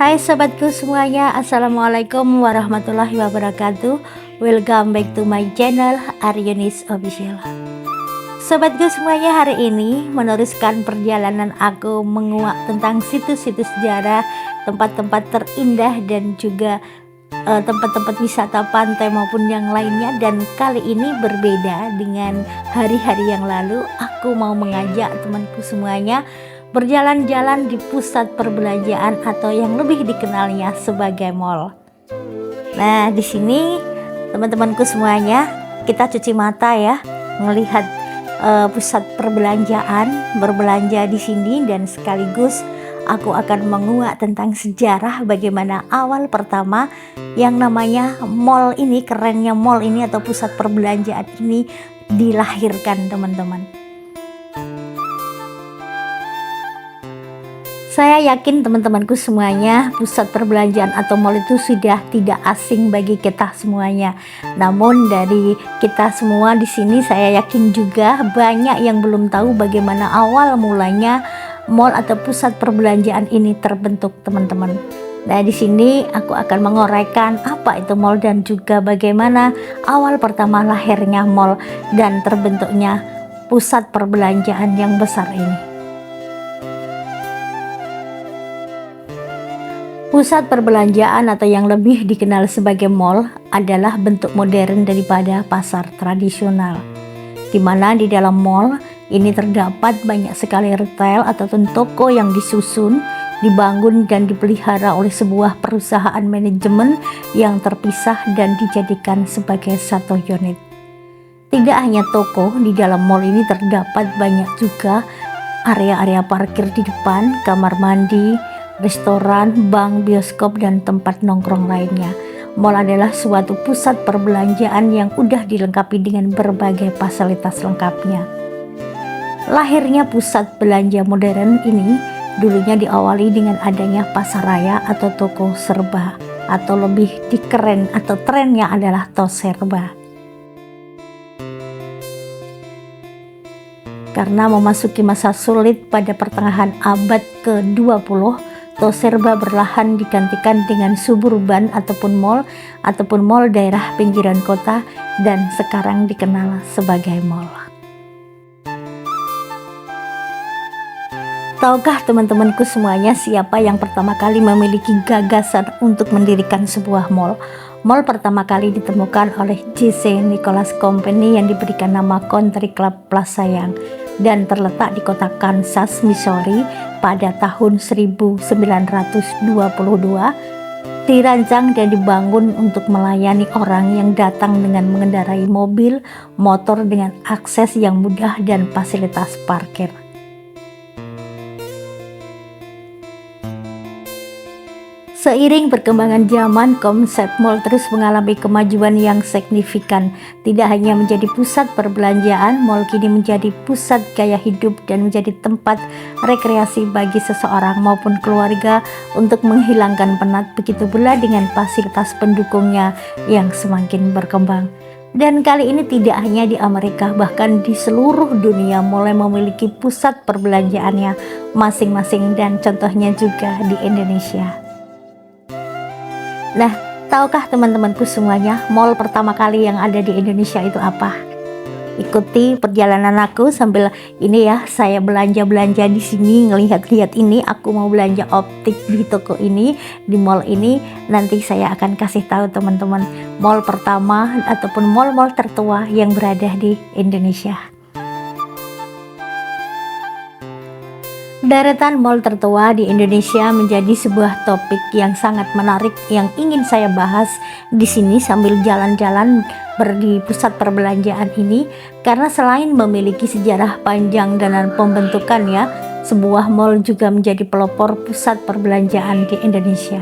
Hai sobatku semuanya, Assalamualaikum warahmatullahi wabarakatuh. Welcome back to my channel Aryunis Official. Sobatku semuanya, hari ini meneruskan perjalanan aku menguak tentang situs-situs sejarah, tempat-tempat terindah dan juga tempat-tempat wisata pantai maupun yang lainnya. Dan kali ini berbeda dengan hari-hari yang lalu. Aku mau mengajak temanku semuanya berjalan-jalan di pusat perbelanjaan atau yang lebih dikenalnya sebagai mall. Nah, di sini teman-temanku semuanya, kita cuci mata ya, melihat pusat perbelanjaan, berbelanja di sini, dan sekaligus aku akan menguak tentang sejarah bagaimana awal pertama yang namanya mall ini, kerennya mall ini atau pusat perbelanjaan ini dilahirkan, teman-teman. Saya yakin teman-temanku semuanya, pusat perbelanjaan atau mall itu sudah tidak asing bagi kita semuanya. Namun dari kita semua di sini, saya yakin juga banyak yang belum tahu bagaimana awal mulanya mall atau pusat perbelanjaan ini terbentuk, teman-teman. Nah, di sini aku akan menguraikan apa itu mall dan juga bagaimana awal pertama lahirnya mall dan terbentuknya pusat perbelanjaan yang besar ini. Pusat perbelanjaan atau yang lebih dikenal sebagai mall adalah bentuk modern daripada pasar tradisional, di mana di dalam mall ini terdapat banyak sekali retail atau toko yang disusun, dibangun dan dipelihara oleh sebuah perusahaan manajemen yang terpisah dan dijadikan sebagai satu unit. Tidak hanya toko, di dalam mall ini terdapat banyak juga area-area parkir di depan, kamar mandi, restoran, bank, bioskop, dan tempat nongkrong lainnya. Mall adalah suatu pusat perbelanjaan yang udah dilengkapi dengan berbagai fasilitas lengkapnya. Lahirnya pusat belanja modern ini dulunya diawali dengan adanya pasar raya atau toko serba, atau lebih dikeren atau trennya adalah toserba. Karena memasuki masa sulit pada pertengahan abad ke-20, toserba berlahan digantikan dengan suburban ataupun mall daerah pinggiran kota, dan sekarang dikenal sebagai mall. Tahukah teman-temanku semuanya siapa yang pertama kali memiliki gagasan untuk mendirikan sebuah mall? Mall pertama kali ditemukan oleh J.C. Nicholas Company yang diberikan nama Country Club Plaza dan terletak di kota Kansas, Missouri pada tahun 1922. Dirancang dan dibangun untuk melayani orang yang datang dengan mengendarai mobil, motor dengan akses yang mudah dan fasilitas parkir. Seiring perkembangan zaman, konsep mall terus mengalami kemajuan yang signifikan. Tidak hanya menjadi pusat perbelanjaan, mall kini menjadi pusat gaya hidup dan menjadi tempat rekreasi bagi seseorang maupun keluarga untuk menghilangkan penat. Begitu pula dengan fasilitas pendukungnya yang semakin berkembang. Dan kali ini tidak hanya di Amerika, bahkan di seluruh dunia mulai memiliki pusat perbelanjaannya masing-masing, dan contohnya juga di Indonesia. Nah, tahukah teman-temanku semuanya mall pertama kali yang ada di Indonesia itu apa? Ikuti perjalanan aku sambil ini ya, saya belanja-belanja di sini, ngelihat-lihat ini. Aku mau belanja optik di toko ini, di mall ini. Nanti saya akan kasih tahu teman-teman mall pertama ataupun mall-mall tertua yang berada di Indonesia. Deretan mall tertua di Indonesia menjadi sebuah topik yang sangat menarik yang ingin saya bahas di sini sambil jalan-jalan di pusat perbelanjaan ini, karena selain memiliki sejarah panjang dan pembentukannya, sebuah mall juga menjadi pelopor pusat perbelanjaan di Indonesia.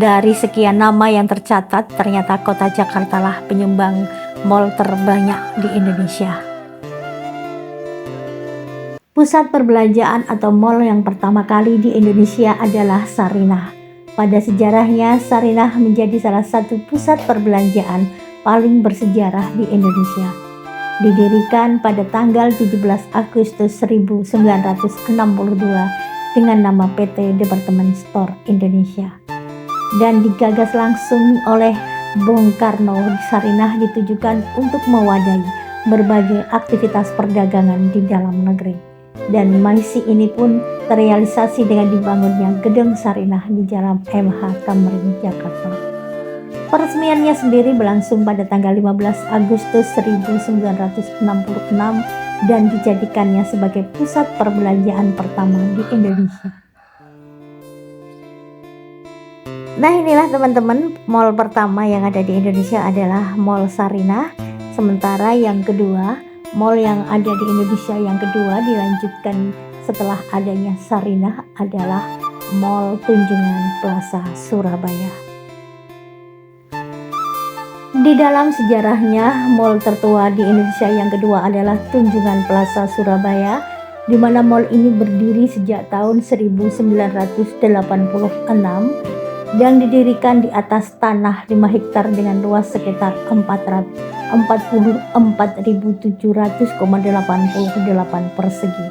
Dari sekian nama yang tercatat, ternyata kota Jakarta lah penyumbang mall terbanyak di Indonesia. Pusat perbelanjaan atau mall yang pertama kali di Indonesia adalah Sarinah. Pada sejarahnya, Sarinah menjadi salah satu pusat perbelanjaan paling bersejarah di Indonesia. Didirikan pada tanggal 17 Agustus 1962 dengan nama PT Department Store Indonesia. dan digagas langsung oleh Bung Karno di Sarinah ditujukan untuk mewadahi berbagai aktivitas perdagangan di dalam negeri. Dan misi ini pun terrealisasi dengan dibangunnya Gedung Sarinah di Jalan MH Tamrin, Jakarta. Peresmiannya sendiri berlangsung pada tanggal 15 Agustus 1966 dan dijadikannya sebagai pusat perbelanjaan pertama di Indonesia. Nah, inilah teman-teman, mall pertama yang ada di Indonesia adalah Mall Sarinah. Sementara yang kedua, mall yang ada di Indonesia yang kedua dilanjutkan setelah adanya Sarinah adalah Mall Tunjungan Plaza Surabaya. Di dalam sejarahnya, mall tertua di Indonesia yang kedua adalah Tunjungan Plaza Surabaya, di mana mall ini berdiri sejak tahun 1986 yang didirikan di atas tanah 5 hektar dengan luas sekitar 44.700,88 persegi,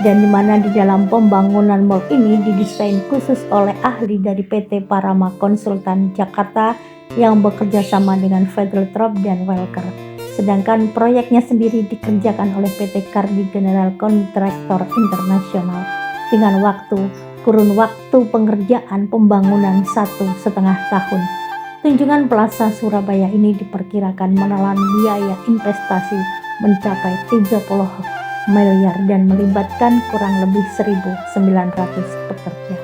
dan di mana di dalam pembangunan mall ini didesain khusus oleh ahli dari PT Parama Konsultan Jakarta yang bekerja sama dengan Federal dan Welker. Sedangkan proyeknya sendiri dikerjakan oleh PT Kardi General Kontraktor Internasional dengan kurun waktu pengerjaan pembangunan 1,5 tahun. Tunjungan Plaza Surabaya ini diperkirakan menelan biaya investasi mencapai 30 miliar dan melibatkan kurang lebih 1.900 pekerja.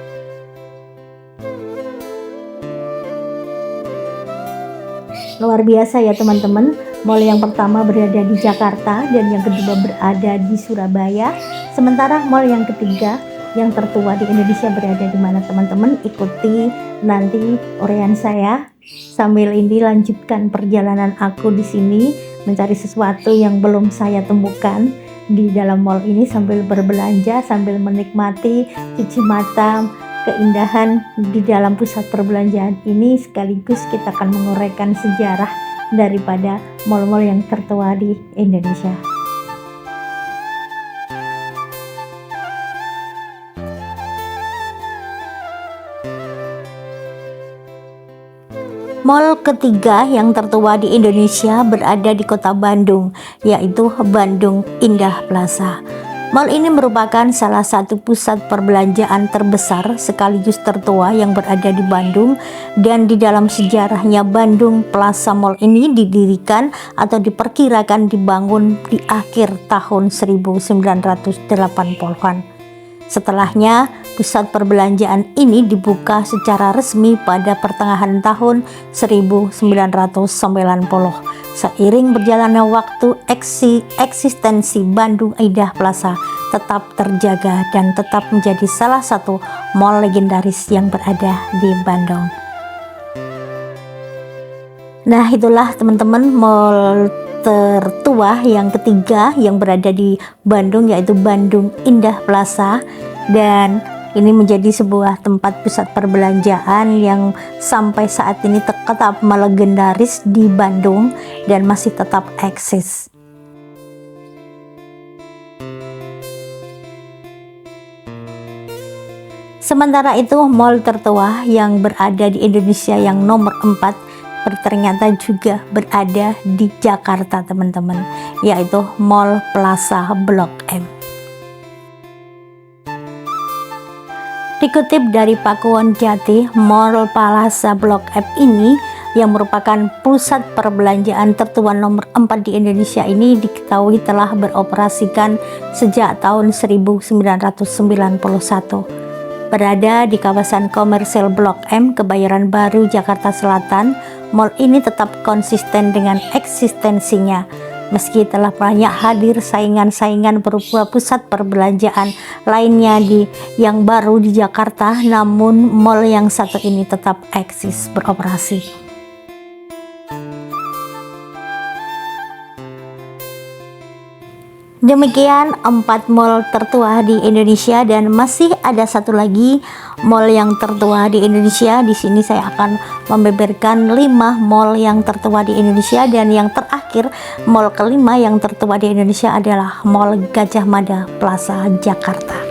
Luar biasa ya teman-teman, mall yang pertama berada di Jakarta dan yang kedua berada di Surabaya. Sementara mall yang ketiga yang tertua di Indonesia berada di mana teman-teman? Ikuti nanti uraian saya. Sambil ini lanjutkan perjalanan aku di sini mencari sesuatu yang belum saya temukan di dalam mall ini sambil berbelanja, sambil menikmati cuci mata keindahan di dalam pusat perbelanjaan ini, sekaligus kita akan menguraikan sejarah daripada mall-mall yang tertua di Indonesia. Mall ketiga yang tertua di Indonesia berada di kota Bandung, yaitu Bandung Indah Plaza. Mall ini merupakan salah satu pusat perbelanjaan terbesar sekaligus tertua yang berada di Bandung, dan di dalam sejarahnya Bandung Plaza Mall ini didirikan atau diperkirakan dibangun di akhir tahun 1980-an. Setelahnya, pusat perbelanjaan ini dibuka secara resmi pada pertengahan tahun 1990. Seiring berjalannya waktu, eksistensi Bandung Indah Plaza tetap terjaga dan tetap menjadi salah satu mall legendaris yang berada di Bandung. Nah, itulah teman-teman mall tertua yang ketiga yang berada di Bandung, yaitu Bandung Indah Plaza, dan ini menjadi sebuah tempat pusat perbelanjaan yang sampai saat ini tetap melegendaris di Bandung dan masih tetap eksis. Sementara itu, mall tertua yang berada di Indonesia yang nomor 4 ternyata juga berada di Jakarta teman-teman, yaitu Mall Plaza Blok M. Dikutip dari Pakuwon Jati, Mall Plaza Blok M ini yang merupakan pusat perbelanjaan tertua nomor 4 di Indonesia ini diketahui telah beroperasikan sejak tahun 1991. Berada di kawasan komersil Blok M, Kebayoran Baru, Jakarta Selatan, mall ini tetap konsisten dengan eksistensinya. Meski telah banyak hadir saingan-saingan berupa pusat perbelanjaan lainnya yang baru di Jakarta, namun mall yang satu ini tetap eksis beroperasi. Demikian 4 mall tertua di Indonesia, dan masih ada satu lagi mall yang tertua di Indonesia. Di sini saya akan membeberkan 5 mall yang tertua di Indonesia, dan yang terakhir mall kelima yang tertua di Indonesia adalah Mall Gajah Mada Plaza Jakarta.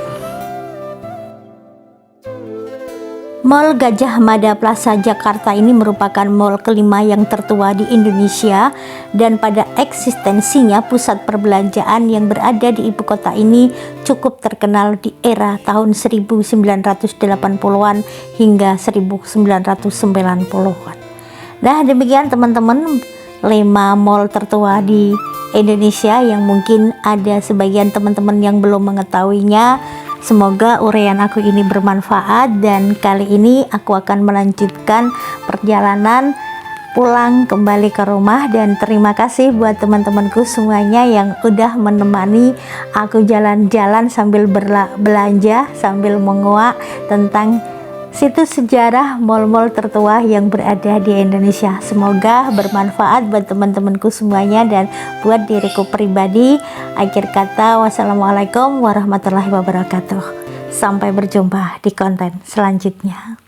Mall Gajah Mada Plaza Jakarta ini merupakan mall kelima yang tertua di Indonesia, dan pada eksistensinya pusat perbelanjaan yang berada di ibu kota ini cukup terkenal di era tahun 1980-an hingga 1990-an. Nah, demikian teman-teman 5 mall tertua di Indonesia yang mungkin ada sebagian teman-teman yang belum mengetahuinya. Semoga uraian aku ini bermanfaat, dan kali ini aku akan melanjutkan perjalanan pulang kembali ke rumah. Dan terima kasih buat teman-temanku semuanya yang udah menemani aku jalan-jalan sambil belanja, sambil menguak tentang situs sejarah mall-mall tertua yang berada di Indonesia. Semoga bermanfaat buat teman-temanku semuanya dan buat diriku pribadi. Akhir kata, wassalamualaikum warahmatullahi wabarakatuh. Sampai berjumpa di konten selanjutnya.